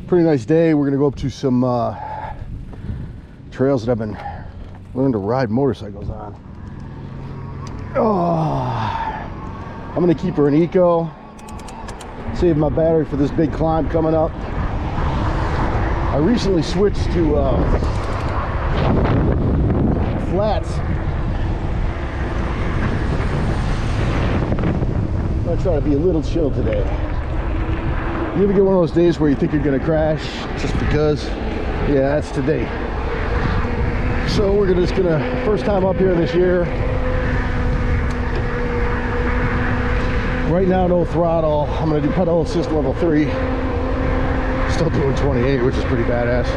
Pretty nice day. We're gonna go up to some trails that I've been learning to ride motorcycles on. Oh, I'm gonna keep her in eco, save my battery for this big climb coming up. I recently switched to flats. I'm gonna try to be a little chill today. You ever get one of those days where you think you're gonna crash just because? Yeah, that's today. So we're just gonna, first time up here this year. Right now, no throttle. I'm gonna do pedal assist level 3. Still doing 28, which is pretty badass.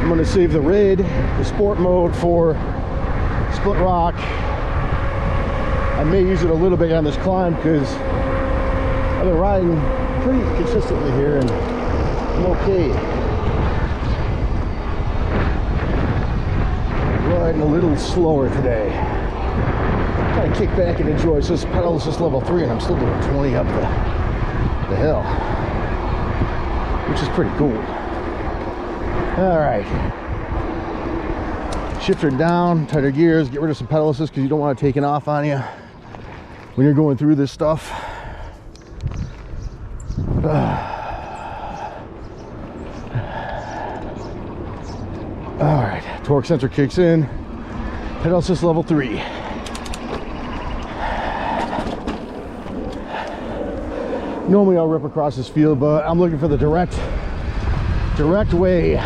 I'm going to save the red, the sport mode, for split rock. I may use it a little bit on this climb because I've been riding pretty consistently here and I'm okay. Riding a little slower today. Kind of kick back and enjoy. So this pedal is just level 3 and I'm still doing 20 up the hill, which is pretty cool. All right, shift her down, tighter gears, get rid of some pedal assist because you don't want it taking off on you when you're going through this stuff. All right, torque sensor kicks in, pedal assist level 3. Normally I'll rip across this field, but I'm looking for the direct way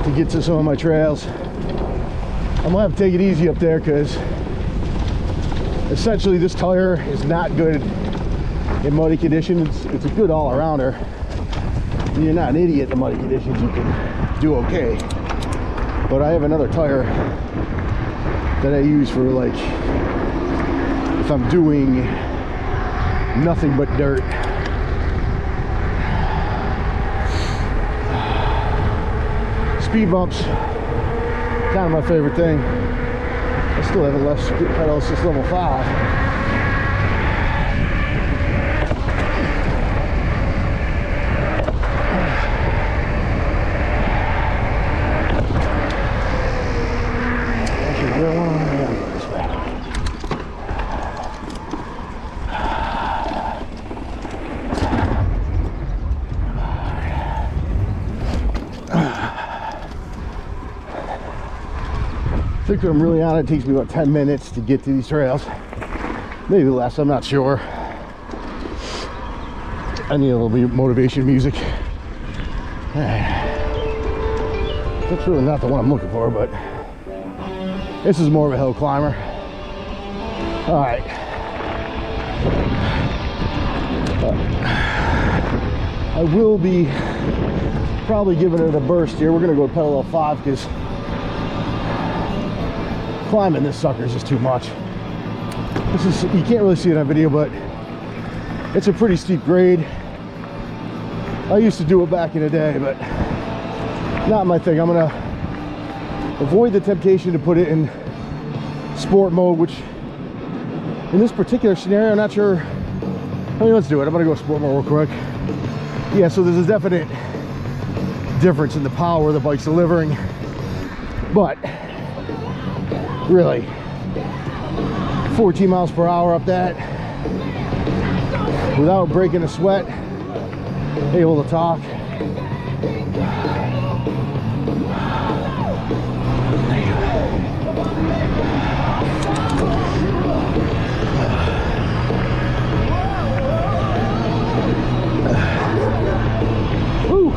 to get to some of my trails. I'm gonna have to take it easy up there because essentially this tire is not good in muddy conditions. It's a good all-arounder. When you're not an idiot in muddy conditions, you can do okay. But I have another tire that I use for, like, if I'm doing nothing but dirt. Speed bumps, kind of my favorite thing. I still haven't left pedal assist level 5. I think when I'm really on it, takes me about 10 minutes to get to these trails. Maybe less, I'm not sure. I need a little bit of motivation music. That's really not the one I'm looking for, but this is more of a hill climber. All right. I will be probably giving it a burst here. We're gonna go pedal level 5 because climbing this sucker is just too much. This is, you can't really see it on video, but it's a pretty steep grade. I used to do it back in the day, but not my thing. I'm gonna avoid the temptation to put it in sport mode, which in this particular scenario, I'm not sure. I mean, let's do it. I'm gonna go sport mode real quick. Yeah, so there's a definite difference in the power the bike's delivering, but really 14 miles per hour up that without breaking a sweat, able to talk. Woo.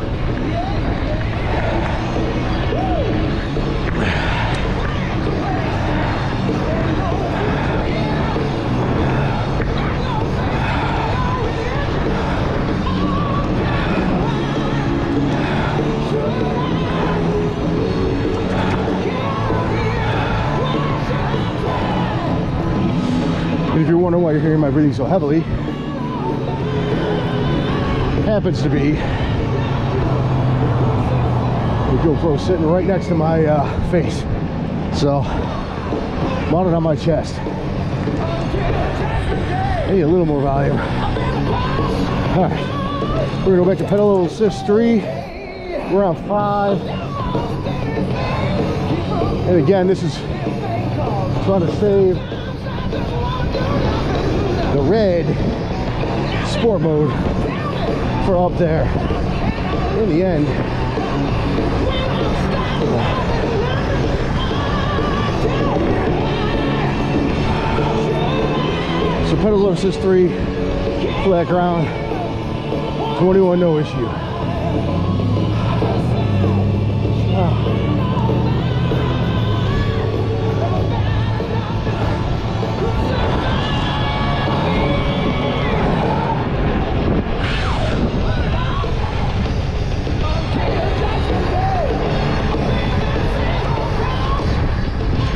I breathing so heavily happens to be the GoPro sitting right next to my face, so mounted on my chest. I need a little more volume. All right, we're gonna go back to pedal assist 3. We're on 5, and again, this is trying to save the red sport mode for up there. In the end, so pedal assist 3, flat ground, 21, no issue.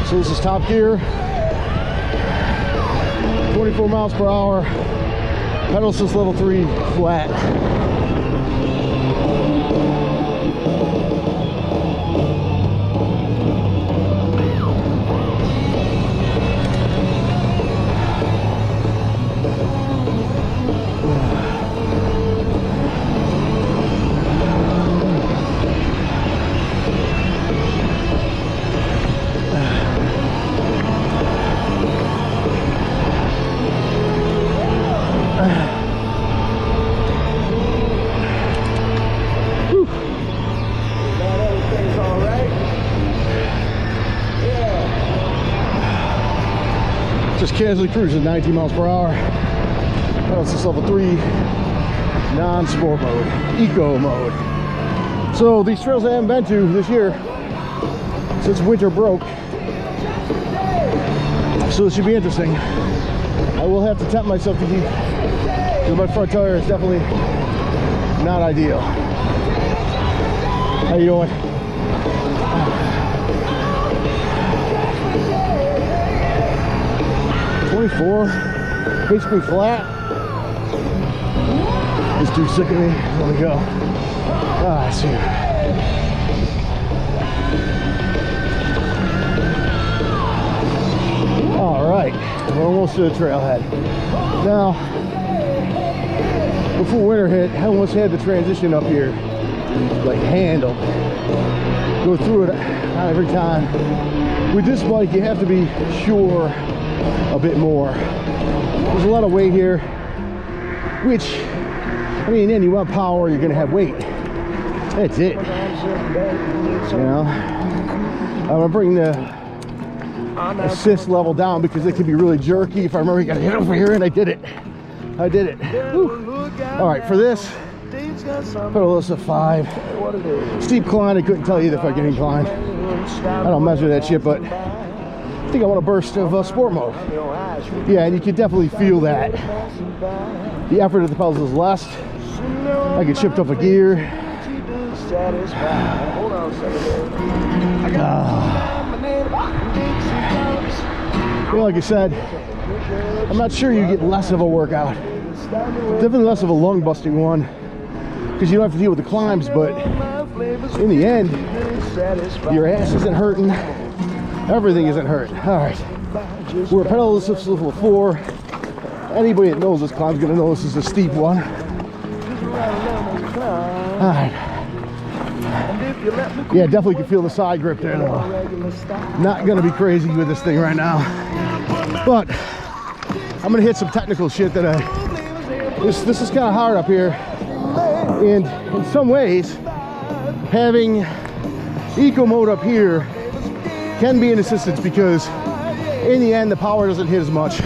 So this is top gear, 24 miles per hour, pedal assist level 3, flat. Just casually cruising 19 miles per hour. Pedal assist level 3, non-sport mode, eco mode. So these trails I haven't been to this year since winter broke, so this should be interesting. I will have to tempt myself to keep, because my front tire is definitely not ideal. How you doing? 24, basically flat. This dude's sick of me. Let me go. Ah, I see. All right, we're almost to the trailhead. Now, before winter hit, I almost had the transition up here, like handled. Go through it not every time. With this bike, you have to be sure a bit more. There's a lot of weight here, which, I mean, then you want power, you're gonna have weight. That's it. You know, I'm gonna bring the assist level down because it can be really jerky. If I remember, you gotta hit over here, and I did it. I did it. Whew. All right, for this, pedal assist 5. Steep climb, I couldn't tell you if I can incline. I don't measure that shit, but I think I want a burst of sport mode. Yeah, and you can definitely feel that. The effort of the pedals is less. I can shift up a gear. You know, like I said, I'm not sure you get less of a workout. Definitely less of a lung busting one, because you don't have to deal with the climbs, but in the end, your ass isn't hurting. Everything isn't hurting. All right, we're at pedal assist level 4. Anybody that knows this climb's gonna know this is a steep one. All right. Yeah, definitely can feel the side grip there though. Not gonna be crazy with this thing right now, but I'm gonna hit some technical shit that this is kind of hard up here, and in some ways having eco mode up here can be an assistance, because in the end the power doesn't hit as much.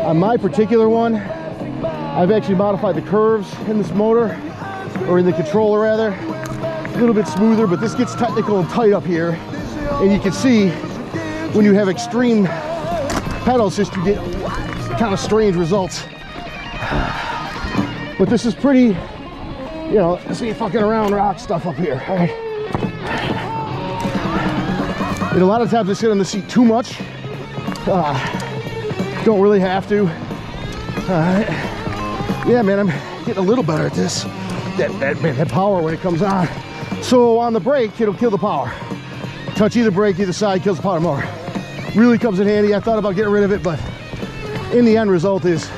On my particular one, I've actually modified the curves in this motor, or in the controller rather, a little bit smoother, but this gets technical and tight up here, and you can see when you have extreme pedals, just you get kind of strange results. But this is pretty, you know, see fucking around rock stuff up here. All right. And a lot of times I sit on the seat too much. Don't really have to. Alright. Yeah, man, I'm getting a little better at this. That power when it comes on. So on the brake, it'll kill the power. Touch either brake, either side, kills the power more. Really comes in handy. I thought about getting rid of it, but in the end result is,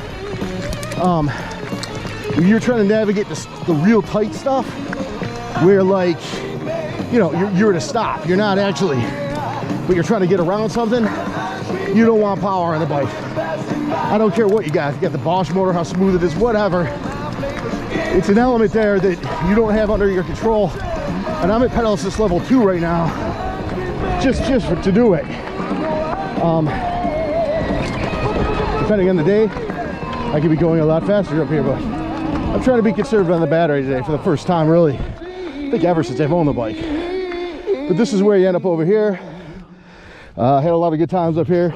when you're trying to navigate the real tight stuff, where like, you know, you're at a stop. You're not actually, but you're trying to get around something. You don't want power on the bike. I don't care what you got. If you got the Bosch motor, how smooth it is, whatever. It's an element there that you don't have under your control. And I'm at pedal assist level 2 right now, just to do it. Depending on the day, I could be going a lot faster up here, but I'm trying to be conservative on the battery today for the first time, really. I think ever since I've owned the bike. But this is where you end up over here. Had a lot of good times up here.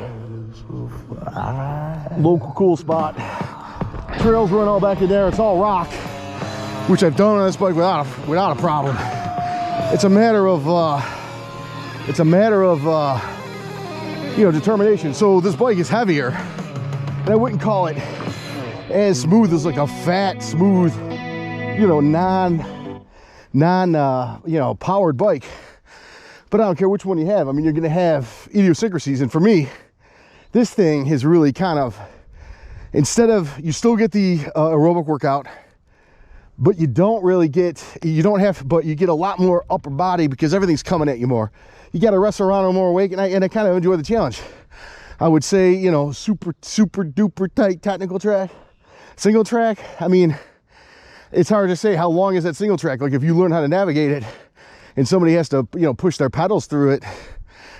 Local cool spot. Trails run all back in there. It's all rock, which I've done on this bike without a problem. It's a matter of you know, determination. So this bike is heavier, and I wouldn't call it as smooth as like a fat, smooth, you know, you know, powered bike. But I don't care which one you have. I mean, you're gonna have idiosyncrasies, and for me, this thing is really kind of, instead of, you still get the aerobic workout, but you don't really get, but you get a lot more upper body because everything's coming at you more. You got to wrestle around on more weight, and I kind of enjoy the challenge. I would say, you know, super duper tight technical track, single track. I mean, it's hard to say how long is that single track. Like if you learn how to navigate it and somebody has to, you know, push their pedals through it,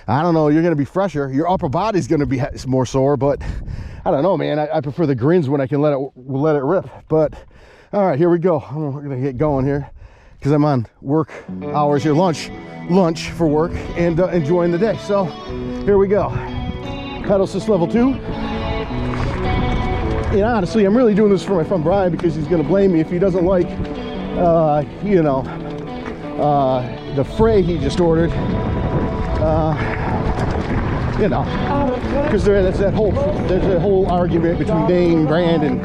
I don't know, you're going to be fresher. Your upper body's going to be more sore, but I don't know, man. I prefer the grins when I can let it rip. But all right, here we go. We're going to get going here because I'm on work hours here, lunch for work, and enjoying the day. So here we go. Pedal assist level 2. And honestly, I'm really doing this for my friend Brian because he's going to blame me if he doesn't like, you know, the fray he just ordered. You know, because there's that whole argument between name, brand, and,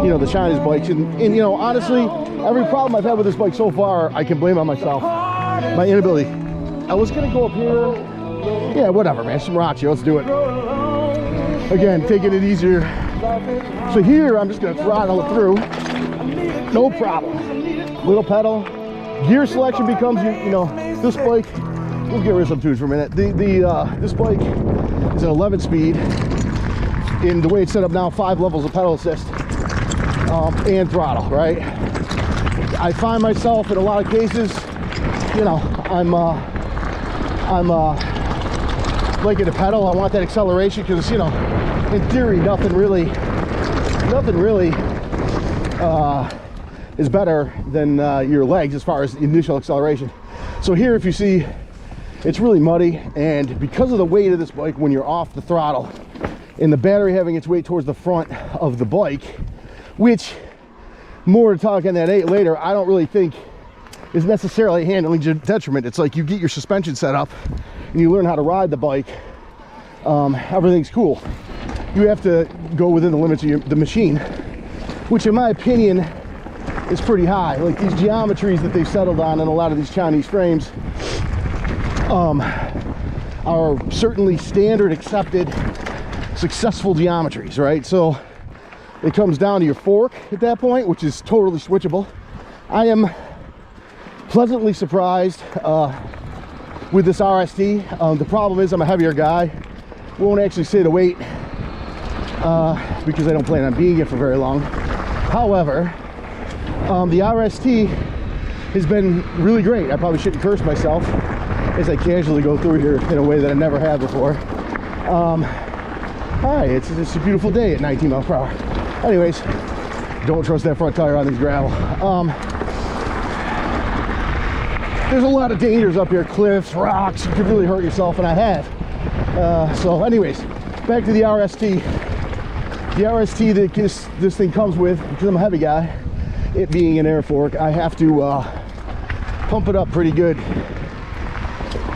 you know, the Chinese bikes. And you know, honestly, every problem I've had with this bike so far, I can blame on myself. My inability. I was gonna go up here. Yeah, whatever, man. Sriracha, let's do it. Again, taking it easier. So here, I'm just gonna throttle it through. No problem. Little pedal. Gear selection becomes, you know, this bike. We'll get rid of some tunes for a minute. This bike is an 11 speed. In the way it's set up now, 5 levels of pedal assist and throttle, right? I find myself in a lot of cases, you know, I'm liking to pedal. I want that acceleration because, you know, in theory, nothing really is better than your legs as far as initial acceleration. So here, if you see, it's really muddy, and because of the weight of this bike when you're off the throttle and the battery having its weight towards the front of the bike, which, more to talk on that later, I don't really think is necessarily a handling detriment. It's like you get your suspension set up and you learn how to ride the bike, everything's cool. You have to go within the limits of the machine, which in my opinion is pretty high. Like these geometries that they've settled on in a lot of these Chinese frames are certainly standard accepted successful geometries, right? So it comes down to your fork at that point, which is totally switchable. I am pleasantly surprised with this RST. The problem is I'm a heavier guy. Won't actually say the weight because I don't plan on being here for very long. However, the RST has been really great. I probably shouldn't curse myself as I casually go through here in a way that I never have before. Hi, it's a beautiful day at 19 miles per hour. Anyways, don't trust that front tire on these gravel. There's a lot of dangers up here, cliffs, rocks. You could really hurt yourself, and I have. So anyways, back to the RST. The RST that this thing comes with, because I'm a heavy guy, it being an air fork, I have to pump it up pretty good.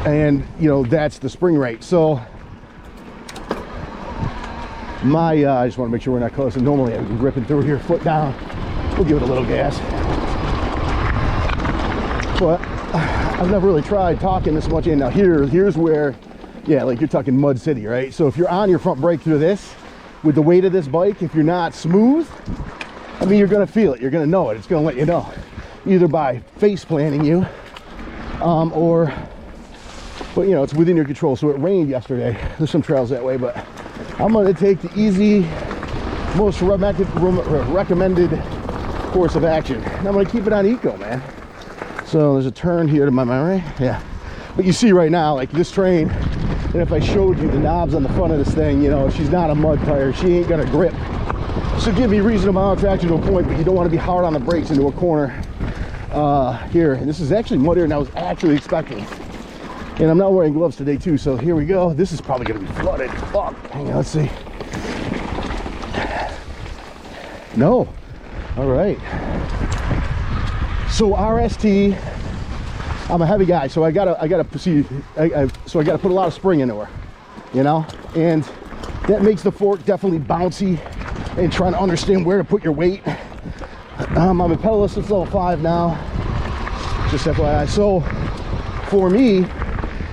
And, you know, that's the spring rate. So I just want to make sure we're not close. And normally I'd be ripping through here, foot down. We'll give it a little gas. But I've never really tried talking this much in. Now here's where, yeah, like you're talking mud city, right? So if you're on your front brake through this, with the weight of this bike, if you're not smooth, I mean, you're gonna feel it, you're gonna know it. It's gonna let you know, either by face planting you, but you know, it's within your control. So it rained yesterday. There's some trails that way, but I'm gonna take the easy, most recommended course of action. And I'm gonna keep it on eco, man. So there's a turn here to my memory, yeah. But you see right now, like this train, and if I showed you the knobs on the front of this thing, you know, she's not a mud tire, she ain't gonna grip. So give me reasonable amount of traction to a point, but you don't want to be hard on the brakes into a corner here. And this is actually muddier than I was actually expecting. And I'm not wearing gloves today too, so here we go. This is probably gonna be flooded. Fuck. Hang on, let's see. No. All right. So RST, I'm a heavy guy, so I gotta proceed. So I gotta put a lot of spring into her, you know, and that makes the fork definitely bouncy. And trying to understand where to put your weight. I'm a pedal assist level 5 now, just FYI. So for me,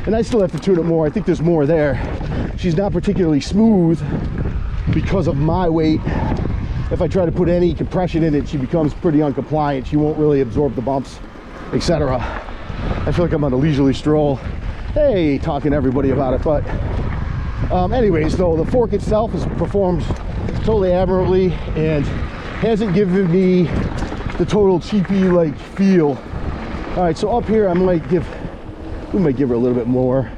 and I still have to tune it more, I think there's more there. She's not particularly smooth because of my weight. If I try to put any compression in it, she becomes pretty uncompliant. She won't really absorb the bumps, etc. I feel like I'm on a leisurely stroll, hey, talking to everybody about it. But anyways, though, the fork itself has performed totally admirably and hasn't given me the total cheapy like feel. All right, so up here we might give her a little bit more.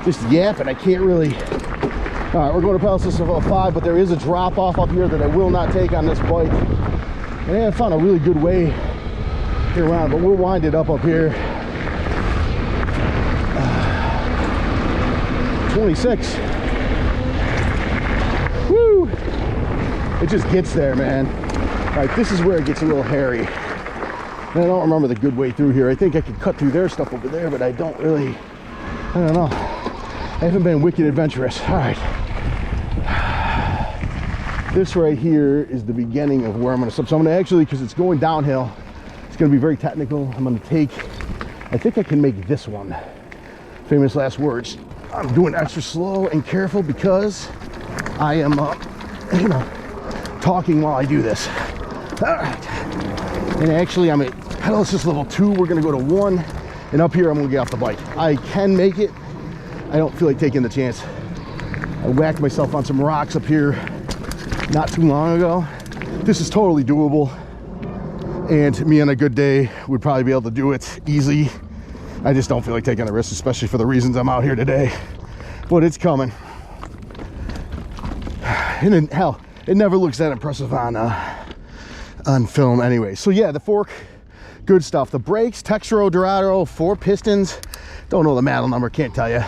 Just yapping, I can't really. All right, we're going to pedal system level 5, but there is a drop off up here that I will not take on this bike. And I found a really good way here around, but we'll wind it up here. 26. Woo! It just gets there, man. All right, this is where it gets a little hairy. And I don't remember the good way through here. I think I could cut through their stuff over there, but I don't really, I don't know. I haven't been wicked adventurous. All right. This right here is the beginning of where I'm gonna stop. So I'm gonna actually, because it's going downhill, it's gonna be very technical. I'm gonna take, I think I can make this one. Famous last words. I'm doing extra slow and careful because I am, you know, talking while I do this. All right. And actually I'm at pedal assist level 2. We're gonna go to 1, and up here I'm gonna get off the bike. I can make it. I don't feel like taking the chance. I whacked myself on some rocks up here not too long ago. This is totally doable, and me on a good day would probably be able to do it easy. I just don't feel like taking the risk, especially for the reasons I'm out here today. But it's coming. And then, hell, it never looks that impressive on film anyway. So yeah, the fork, good stuff. The brakes, Textro Dorado, 4 pistons. Don't know the model number, can't tell you.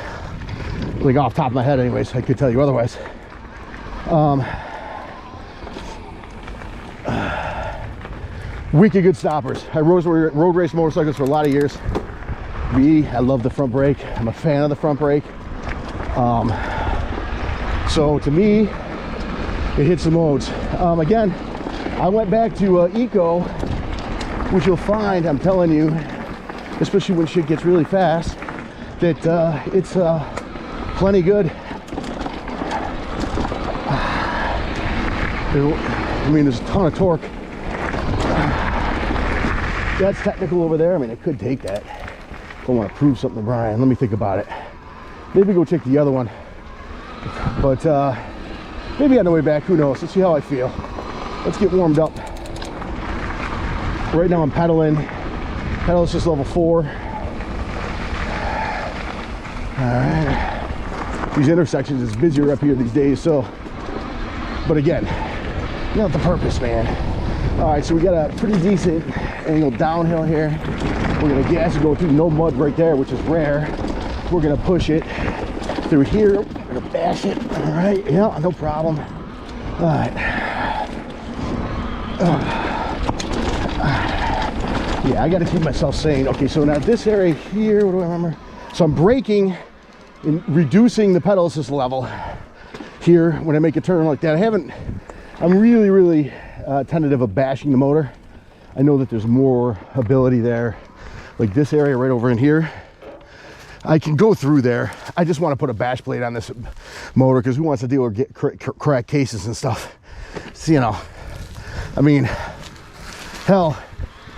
Like off the top of my head anyways, I could tell you otherwise. Wicked good stoppers. I road race motorcycles for a lot of years. I love the front brake. I'm a fan of the front brake. So to me, it hits the modes. Again, I went back to eco, which you'll find, I'm telling you, especially when shit gets really fast, that it's plenty good. I mean, there's a ton of torque. That's technical over there. I mean, I could take that. I want to prove something to Brian. Let me think about it. Maybe go check the other one. But maybe on the way back, who knows? Let's see how I feel. Let's get warmed up. Right now I'm pedaling. Pedal is just level 4. Alright. These intersections is busier up here these days, so. But again, not the purpose, man. Alright, so we got a pretty decent angle downhill here. We're gonna gas and go through no mud right there, which is rare. We're gonna push it through here. We're gonna bash it. All right, yeah, no problem. All right. Yeah, I gotta keep myself sane. Okay, so now this area here, what do I remember? So I'm braking and reducing the pedal assist level. here when I make a turn like that. I'm really tentative of bashing the motor. I know that there's more ability there, like this area right over in here. I can go through there. I just want to put a bash plate on this motor because who wants to deal with cracked cases and stuff? So, you know, I mean, hell,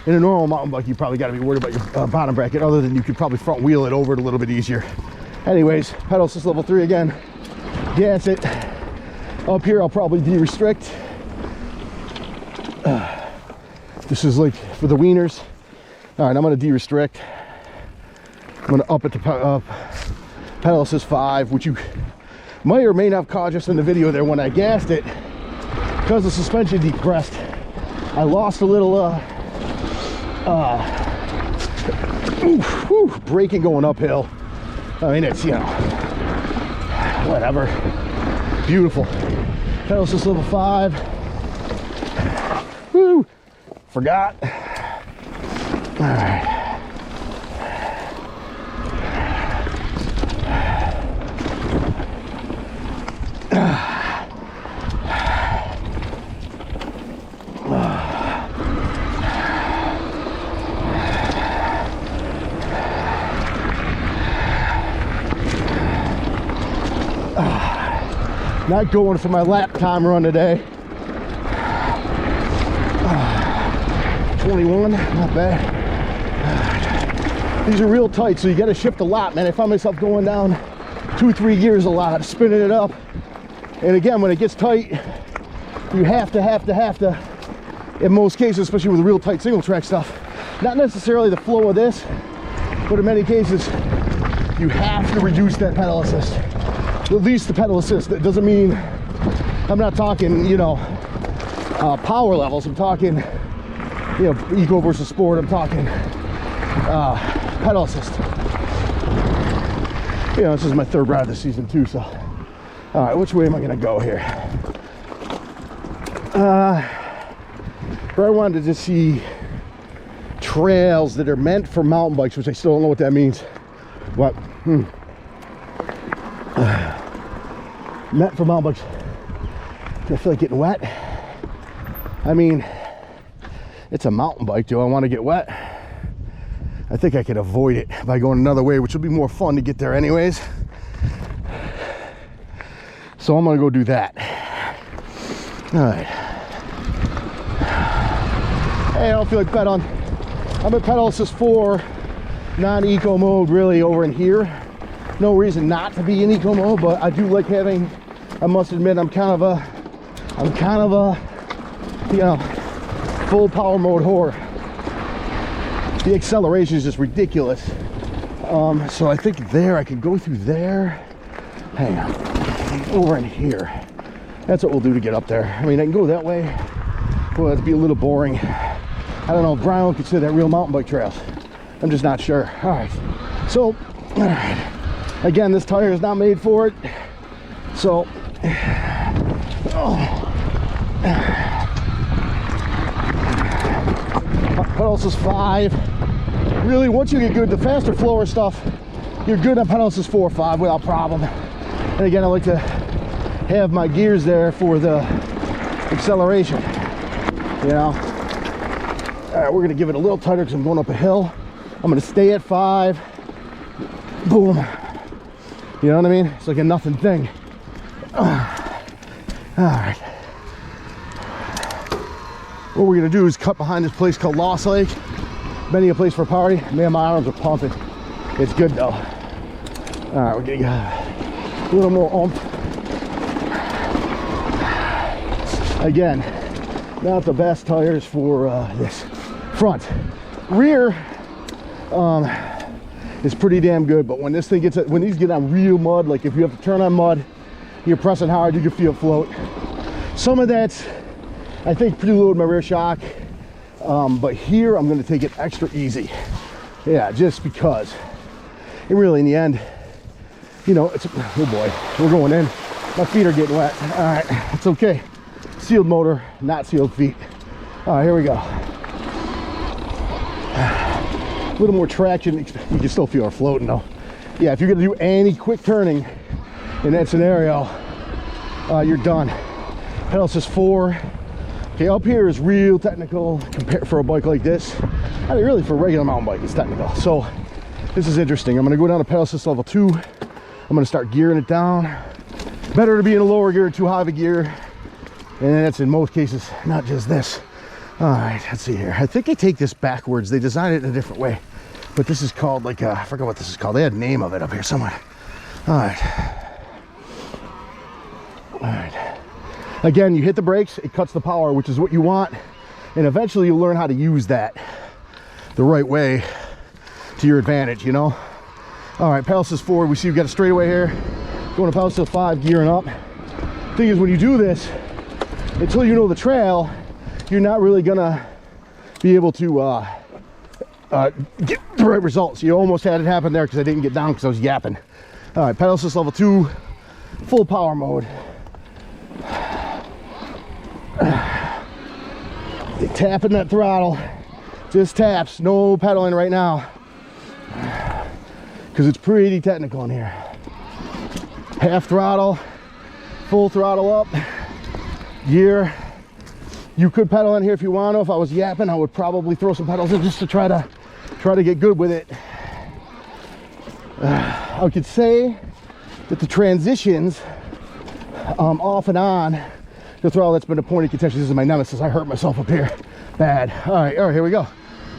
in a normal mountain bike, you probably got to be worried about your bottom bracket, other than you could probably front wheel it over it a little bit easier. Anyways, pedal assist level 3 again. Gas it. Up here, I'll probably de-restrict. This is like for the wieners. All right, I'm going to de-restrict. I'm going to up it to pedal assist 5, which you may or may not have caught just in the video there when I gassed it. Because the suspension depressed, I lost a little braking going uphill. I mean, it's, you know, whatever. Beautiful. Pedal assist level 5. Woo! Forgot. All right. Not going for my lap time run today. 21, not bad. These are real tight, so you got to shift a lot, man. I find myself going down 2-3 gears a lot, spinning it up. And again, when it gets tight, you have to, in most cases, especially with real tight single track stuff, not necessarily the flow of this, but in many cases, you have to reduce that pedal assist. At least the pedal assist. That doesn't mean, I'm not talking, you know, power levels. I'm talking, you know, eco versus sport. I'm talking pedal assist. You know, this is my 3rd ride of the season too, so. All right, which way am I gonna go here? I wanted to just see trails that are meant for mountain bikes, which I still don't know what that means. What? Meant for mountain bikes. Do I feel like getting wet? I mean, it's a mountain bike. Do I want to get wet? I think I could avoid it by going another way, which will be more fun to get there anyways. So I'm gonna go do that. All right. Hey, I don't feel like pedaling. I'm in pedal assist 4, non-eco mode really over in here. No reason not to be in eco mode, but I do like having, I must admit, I'm kind of a, you know, full power mode whore. The acceleration is just ridiculous. So I think there, I could go through there. Hang on, over in here. That's what we'll do to get up there. I mean, I can go that way. Well, that'd be a little boring. I don't know if Brian would consider that real mountain bike trails. I'm just not sure. All right, so, all right. Again, this tire is not made for it. So, pedal assist 5. Really, once you get good, the faster flower stuff, you're good on pedal assist 4 or 5 without problem. And again, I like to have my gears there for the acceleration, you know. All right, we're gonna give it a little tighter because I'm going up a hill. I'm gonna stay at 5. Boom. You know what I mean? It's like a nothing thing. All right. What we're gonna do is cut behind this place called Lost Lake. Many a place for a party. Man, my arms are pumping. It's good though. All right, we're getting a little more oomph. Again, not the best tires for this. Front. Rear is pretty damn good, but when this thing gets, when these get on real mud, like if you have to turn on mud, you're pressing hard, you can feel float. Some of that's, I think, preload my rear shock, but here I'm going to take it extra easy. Yeah, just because. And really, in the end, you know, it's, oh boy, we're going in. My feet are getting wet. All right, it's okay. Sealed motor, not sealed feet. All right, here we go. A little more traction. You can still feel her floating though. Yeah, if you're gonna do any quick turning in that scenario, you're done. Pedal assist 4. Okay, up here is real technical compared for a bike like this. I mean, really for a regular mountain bike, it's technical. So this is interesting. I'm gonna go down to pedal assist level 2. I'm gonna start gearing it down. Better to be in a lower gear, too high of a gear. And that's in most cases, not just this. All right, let's see here. I think they take this backwards. They design it in a different way. But this is called like, I forgot what this is called. They had a name of it up here somewhere. All right. All right. Again, you hit the brakes, it cuts the power, which is what you want. And eventually you'll learn how to use that the right way to your advantage, you know? All right, pedal assist 4. We see we've got a straightaway here. Going to pedal assist 5, gearing up. Thing is, when you do this, until you know the trail, you're not really gonna be able to get the right results. You almost had it happen there because I didn't get down because I was yapping. All right, pedal assist level 2, full power mode. Tapping that throttle, just taps, no pedaling right now because it's pretty technical in here. Half throttle, full throttle up, gear. You could pedal in here if you want to. If I was yapping, I would probably throw some pedals in just to try to get good with it. I could say that the transitions off and on the throttle, that's been a point of contention. This is my nemesis. I hurt myself up here bad. All right, here we go.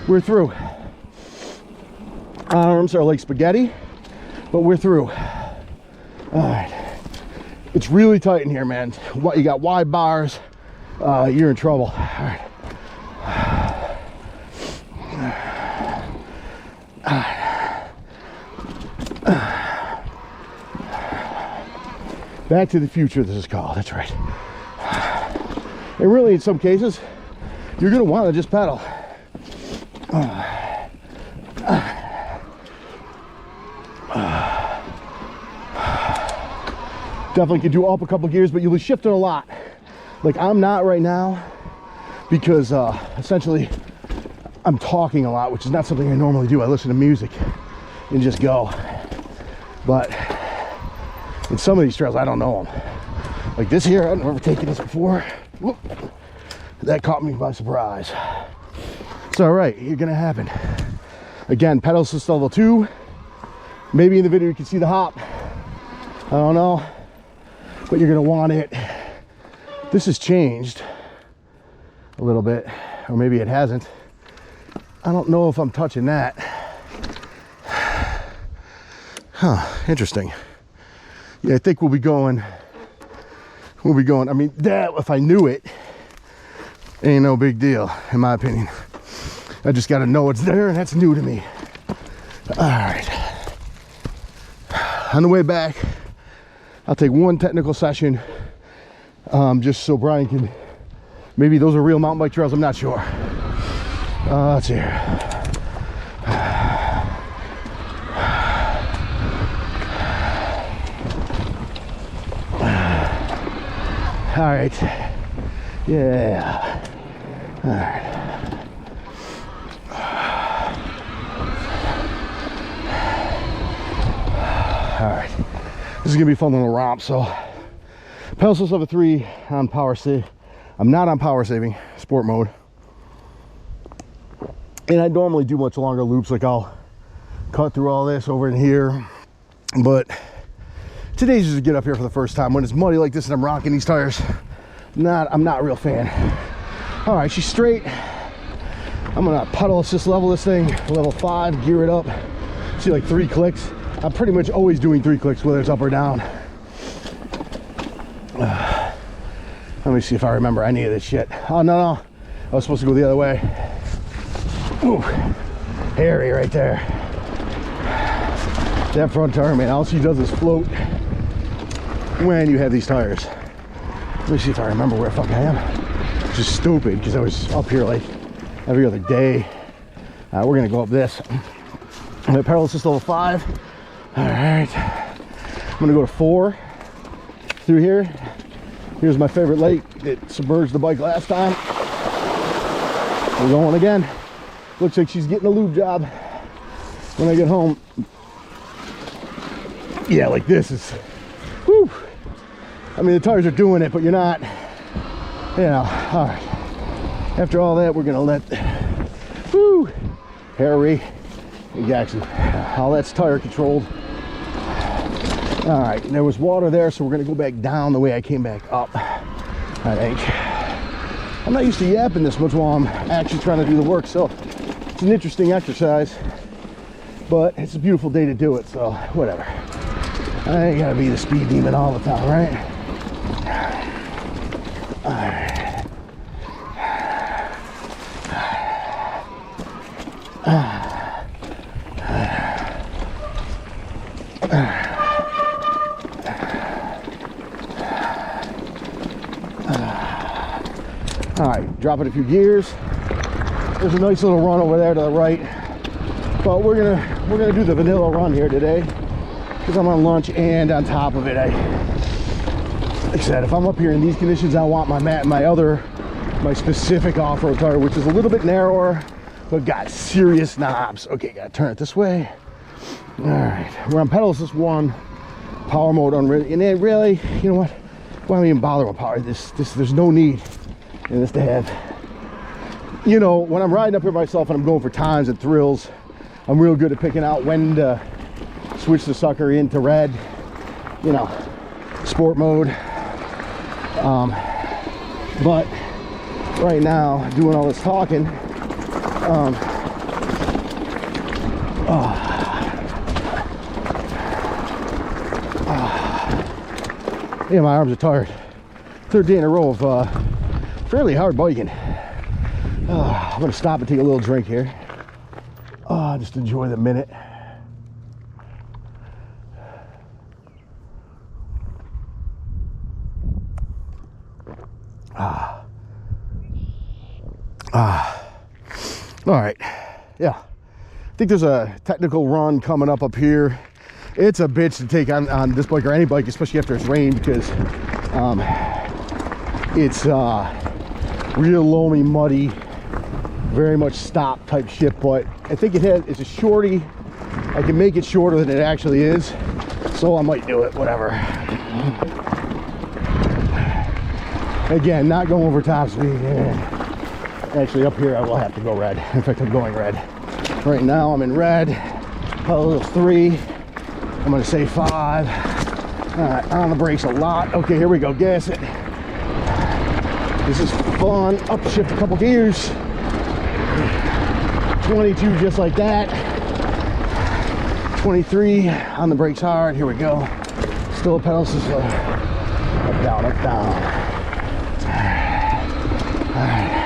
We're through. Arms are like spaghetti, but we're through. All right, it's really tight in here, man. What, you got wide bars, you're in trouble. All right. Back to the future, this is called. That's right. And really, in some cases, you're going to want to just pedal. Definitely could do up a couple gears, but you'll be shifting a lot. Like I'm not right now because essentially I'm talking a lot, which is not something I normally do. I listen to music and just go. But in some of these trails, I don't know them. Like this here, I've never taken this before. Whoop. That caught me by surprise. It's all right, it's gonna happen. Again, pedal assist level 2. Maybe in the video you can see the hop. I don't know, but you're gonna want it. This has changed a little bit, or maybe it hasn't. I don't know if I'm touching that. Huh, interesting. Yeah, I think we'll be going, I mean, that, if I knew it, ain't no big deal, in my opinion. I just gotta know it's there, and that's new to me. All right. On the way back, I'll take one technical session, just so Brian can, maybe those are real mountain bike trails, I'm not sure. Let's see here. All right, yeah, all right. All right, this is gonna be a fun little romp. So pedal assist level 3 on power save. I'm not on power saving, sport mode. And I normally do much longer loops, like I'll cut through all this over in here, but today's just to get up here for the first time. When it's muddy like this and I'm rocking these tires, I'm not a real fan. All right, she's straight. I'm gonna pedal assist level this thing, level 5, gear it up. See, like 3 clicks. I'm pretty much always doing 3 clicks, whether it's up or down. Let me see if I remember any of this shit. Oh, no. I was supposed to go the other way. Ooh, hairy right there. That front tire, man, all she does is float when you have these tires. Let me see if I remember where the fuck I am. Which is stupid because I was up here like every other day. We're gonna go up this. I'm at pedal assist level 5. All right, I'm gonna go to 4 through here. Here's my favorite lake that submerged the bike last time. We're going again. Looks like she's getting a lube job when I get home. Yeah, like this is, whew. I mean, the tires are doing it, but you're not, you know. All right. After all that, we're gonna let, whoo, Harry, Jackson, all that's tire controlled. All right, and there was water there, so we're gonna go back down the way I came back up, I think. I'm not used to yapping this much while I'm actually trying to do the work, so it's an interesting exercise, but it's a beautiful day to do it, so whatever. I ain't gotta be the speed demon all the time, right? All right. All right, dropping a few gears. There's a nice little run over there to the right, but we're gonna do the vanilla run here today because I'm on lunch, and on top of it, like I said, if I'm up here in these conditions, I want my specific off-road tire, which is a little bit narrower, but got serious knobs. Okay, gotta turn it this way. All right, we're on pedal assist 1, power mode unreal, and then really, you know what? Why don't even bother with power? There's no need in this to have. You know, when I'm riding up here myself and I'm going for times and thrills, I'm real good at picking out when to switch the sucker into red, you know, sport mode. But right now, doing all this talking, yeah, my arms are tired. Third day in a row of fairly hard biking. I'm gonna stop and take a little drink here. Just enjoy the minute. All right, yeah. I think there's a technical run coming up here. It's a bitch to take on this bike or any bike, especially after it's rained, because it's real loamy, muddy, very much stop type shit. But I think it's a shorty. I can make it shorter than it actually is, so I might do it, whatever. Again, not going over top speed. Actually, up here I will have to go red. In fact, I'm going red right now. I'm in red. Pedal 3. I'm gonna say 5. All right, on the brakes a lot. Okay, here we go. Gas it. This is fun. Upshift a couple gears. 22 just like that. 23 on the brakes hard. Here we go. Still a pedal system. Up, down, up, down. All right.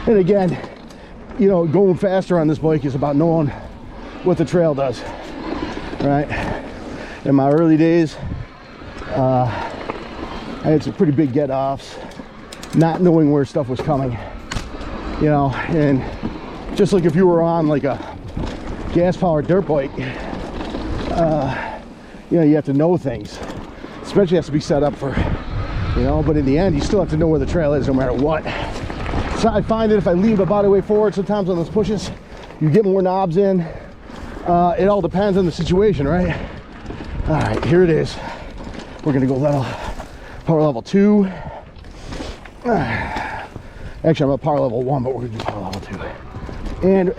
And again, you know, going faster on this bike is about knowing what the trail does, right? In my early days, I had some pretty big get-offs, not knowing where stuff was coming, you know. And just like if you were on like a gas-powered dirt bike, you know, you have to know things, especially has to be set up for, you know, but in the end, you still have to know where the trail is no matter what. So I find that if I lean the body weight forward sometimes on those pushes, you get more knobs in. It all depends on the situation, right? All right, here it is. We're gonna go power level 2. Actually, I'm at power level 1, but we're gonna do power level 2. And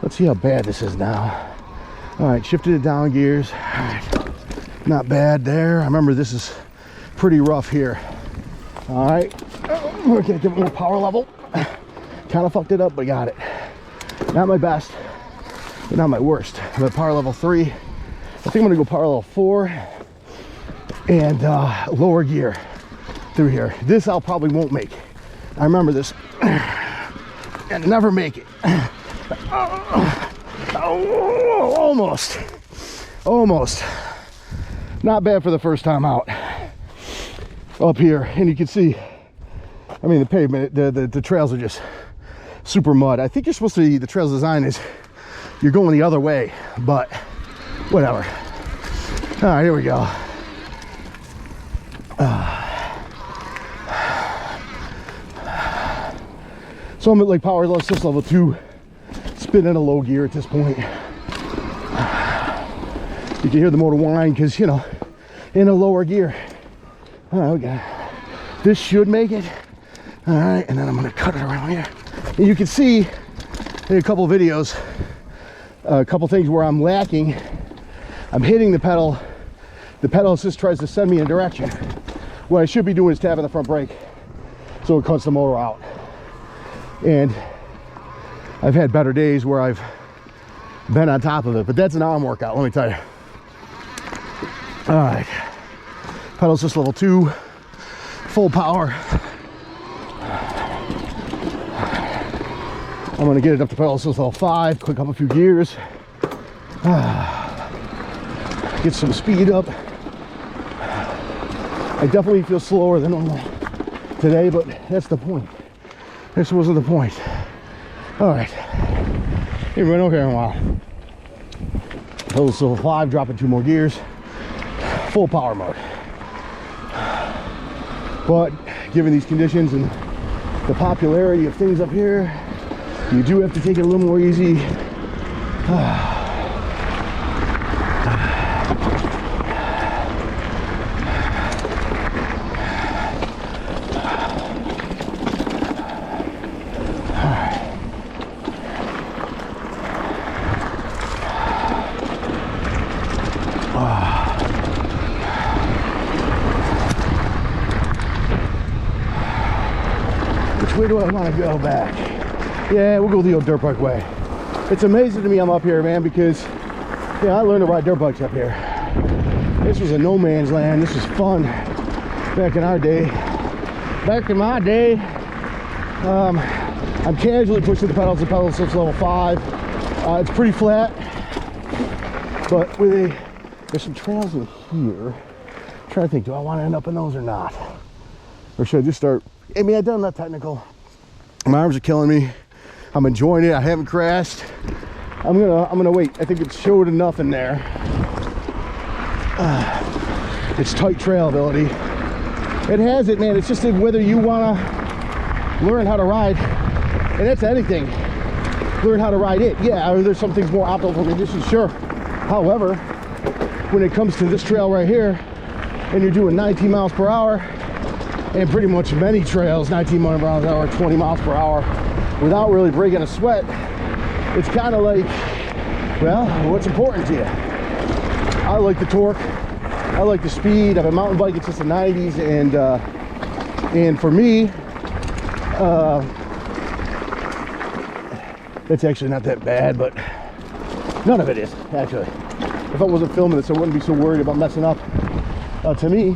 let's see how bad this is now. All right, shifted it down gears. All right, not bad there. I remember this is pretty rough here. All right, we're gonna give it more power level. Kind of fucked it up, but got it. Not my best, but not my worst. I'm at power level 3. I think I'm gonna go power level 4 and lower gear through here. This I'll probably won't make. I remember this and never make it. Almost. Not bad for the first time out. Up here, and you can see, I mean, the pavement, the trails are just super mud. I think you're supposed to, the trails design is you're going the other way, but whatever. All right, here we go. So I'm at like power assist level 2, spinning a low gear at this point. You can hear the motor whine because, you know, in a lower gear. All right, we got this should make it. All right, and then I'm gonna cut it around here. And you can see in a couple of videos, a couple things where I'm lacking. I'm hitting the pedal assist tries to send me in a direction. What I should be doing is tapping the front brake so it cuts the motor out. And I've had better days where I've been on top of it, but that's an arm workout, let me tell you. All right, pedal assist level 2, full power. I'm gonna get it up to pedal assist level 5, click up a few gears, get some speed up. I definitely feel slower than normal today, but that's the point. This wasn't the point. All right, hey, been over here in a while. Pedal assist level 5, dropping 2 more gears, full power mode. But given these conditions and the popularity of things up here, you do have to take it a little more easy. Which way do I want to go back? Yeah, we'll go the old dirt bike way. It's amazing to me I'm up here, man, because yeah, I learned to ride dirt bikes up here. This was a no man's land. This was fun back in our day. Back in my day, I'm casually pushing the pedals to pedal assist level 5. It's pretty flat, but with there's some trails in here. I'm trying to think, do I want to end up in those or not? Or should I just start? I mean, I've done that technical. My arms are killing me. I'm enjoying it. I haven't crashed. I'm gonna wait. I think it showed enough in there. It's tight trail ability. It has it, man. It's just whether you wanna learn how to ride, and that's anything. Learn how to ride it. Yeah, are there some things more optimal for conditions? Sure. However, when it comes to this trail right here, and you're doing 19 miles per hour, and pretty much many trails, 19 miles per hour, 20 miles per hour, without really breaking a sweat, it's kind of like, well, what's important to you? I like the torque, I like the speed. I've been mountain biking since the 90s, and for me, it's actually not that bad, but none of it is, actually. If I wasn't filming this, I wouldn't be so worried about messing up. To me,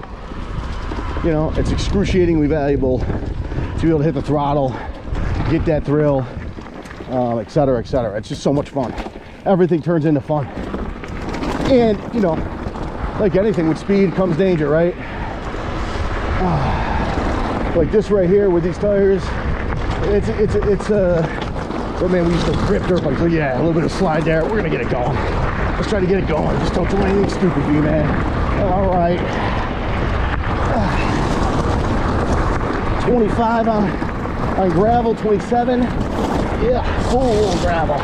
you know, it's excruciatingly valuable to be able to hit the throttle, get that thrill, etc., etc. It's just so much fun. Everything turns into fun. And, you know, like anything with speed comes danger, right? Like this right here with these tires, it's but man, we used to grip dirt bikes. So yeah, a little bit of slide there. We're gonna get it going. Let's try to get it going. Just don't do anything stupid, for you, man. All right. 25 on gravel, 27. Yeah, full gravel.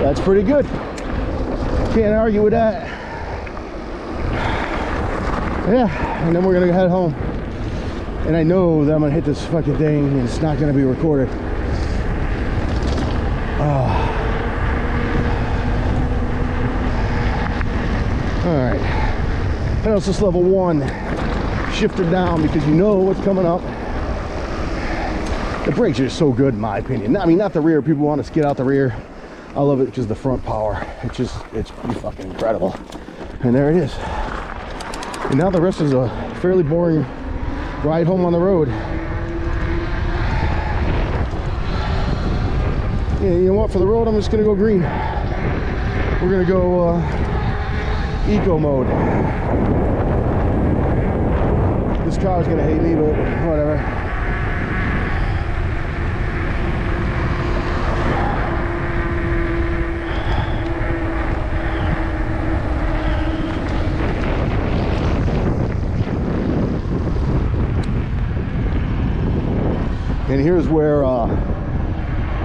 That's pretty good. Can't argue with that. Yeah, and then we're gonna head home. And I know that I'm gonna hit this fucking thing and it's not gonna be recorded. All right, pedal assist level 1, shifter down because you know what's coming up. The brakes are so good in my opinion. I mean, not the rear. People want to skid out the rear. I love it because the front power. It's pretty fucking incredible. And there it is. And now the rest is a fairly boring ride home on the road. Yeah, you know what? For the road, I'm just gonna go green. We're gonna go eco mode. This car's gonna hate me, but whatever. And here's where I'm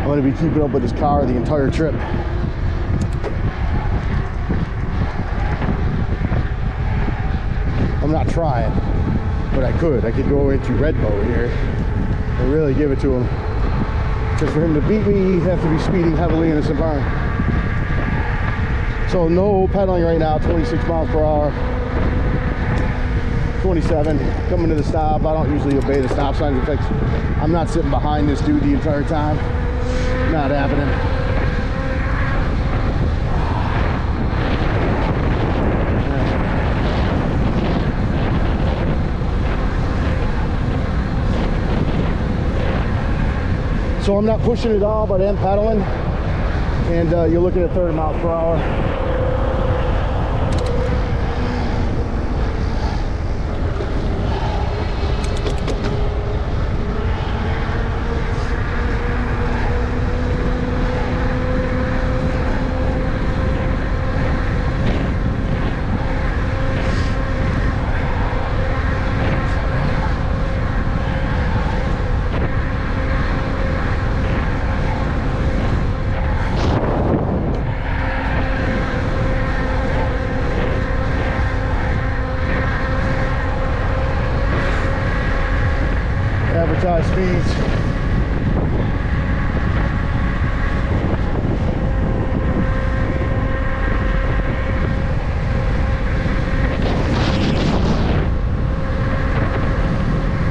going to be keeping up with this car the entire trip. I'm not trying, but I could go into red mode here and really give it to him. Because for him to beat me, he'd have to be speeding heavily in this environment. So no pedaling right now, 26 miles per hour. 27, coming to the stop. I don't usually obey the stop signs. In fact, I'm not sitting behind this dude the entire time. Not happening. So I'm not pushing it all, but I am pedaling. And you're looking at 30 miles per hour. Advertised speeds.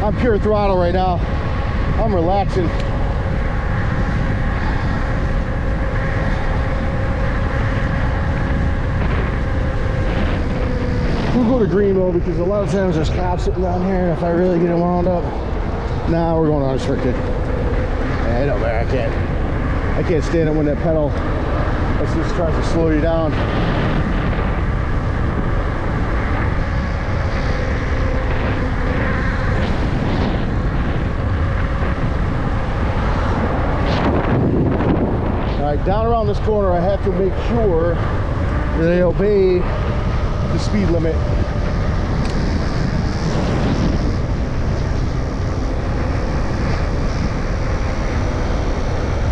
I'm pure throttle right now. I'm relaxing. We'll go to green mode because a lot of times there's cops sitting down here, and if I really get it wound up, nah, we're going unrestricted. Yeah, it don't matter. I can't stand it when that pedal just tries to slow you down. All right, down around this corner, I have to make sure that I obey the speed limit.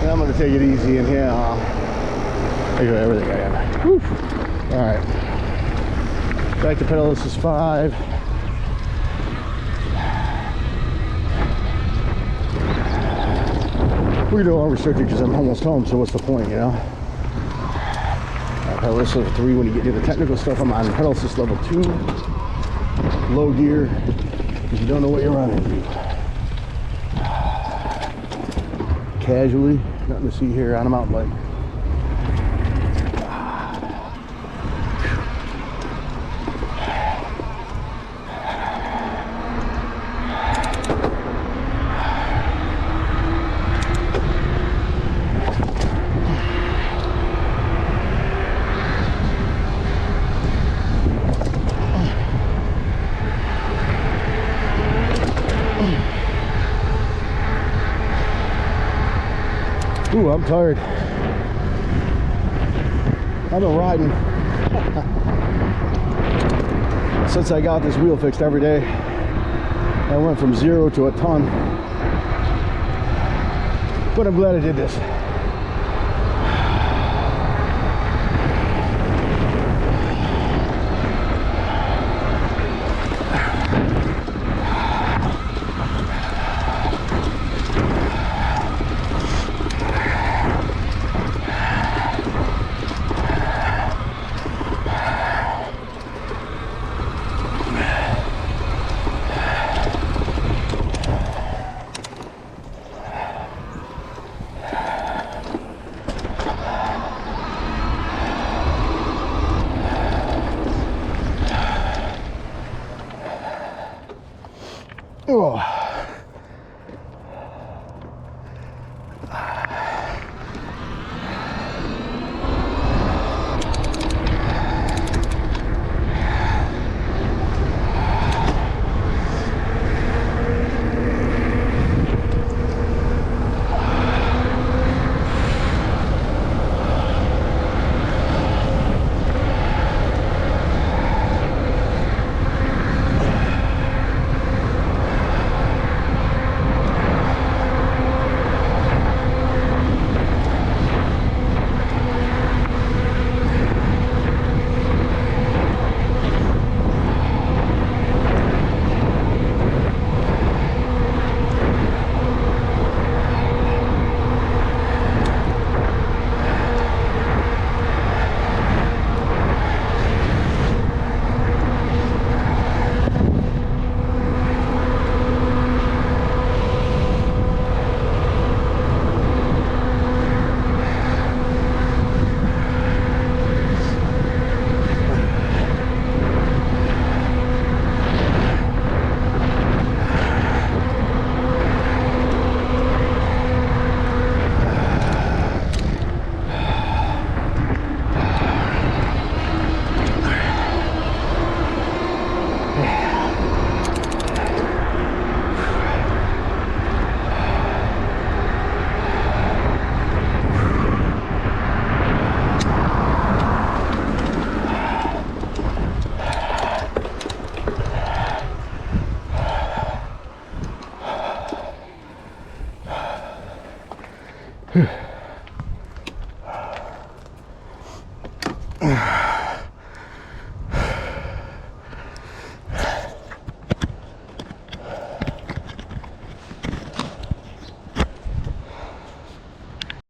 I'm going to take it easy in here. I got everything I have. Whew. All right. Back to pedal. This is 5. We're going to do unrestricted because I'm almost home, so what's the point, you know? Pedal assist level 3. When you get to the technical stuff, I'm on pedal assist level 2. Low gear because you don't know what you're running into. Casually. Nothing to see here on a mountain bike. Ooh, I'm tired. I've been riding since I got this wheel fixed every day. I went from 0 to a ton. But I'm glad I did this. Oh. Whew.